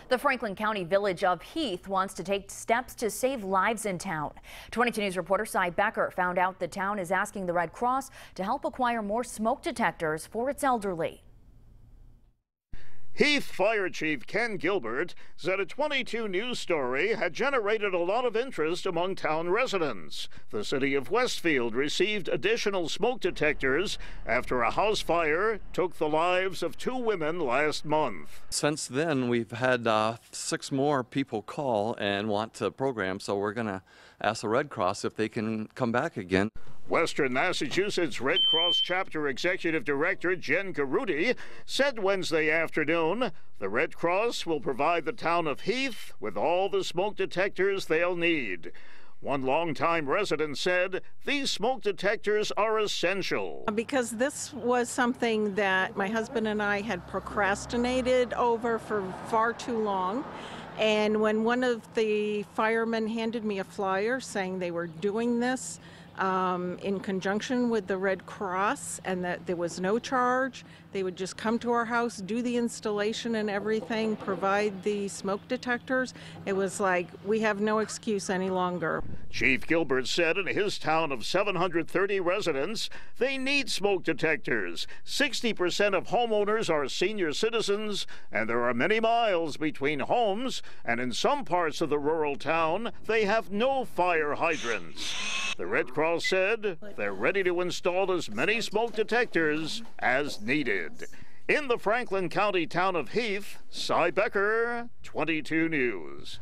The Franklin County village of Heath wants to take steps to save lives in town. 22 News reporter Cy Becker found out the town is asking the Red Cross to help acquire more smoke detectors for its elderly. Heath Fire Chief Ken Gilbert said a 22 News story had generated a lot of interest among town residents. The city of Westfield received additional smoke detectors after a house fire took the lives of 2 women last month. Since then, we've had 6 more people call and want to program, so we're going to ask the Red Cross if they can come back again. Western Massachusetts Red Cross Chapter Executive Director Jen Garuti said Wednesday afternoon the Red Cross will provide the town of Heath with all the smoke detectors they'll need. One longtime resident said these smoke detectors are essential. Because this was something that my husband and I had procrastinated over for far too long. And when one of the firemen handed me a flyer saying they were doing this in conjunction with the Red Cross and that there was no charge, they would just come to our house, do the installation and everything, provide the smoke detectors, it was like we have no excuse any longer. Chief Gilbert said in his town of 730 residents, they need smoke detectors. 60% of homeowners are senior citizens, and there are many miles between homes, and in some parts of the rural town, they have no fire hydrants. The Red Cross said they're ready to install as many smoke detectors as needed. In the Franklin County town of Heath, Cy Becker, 22 News.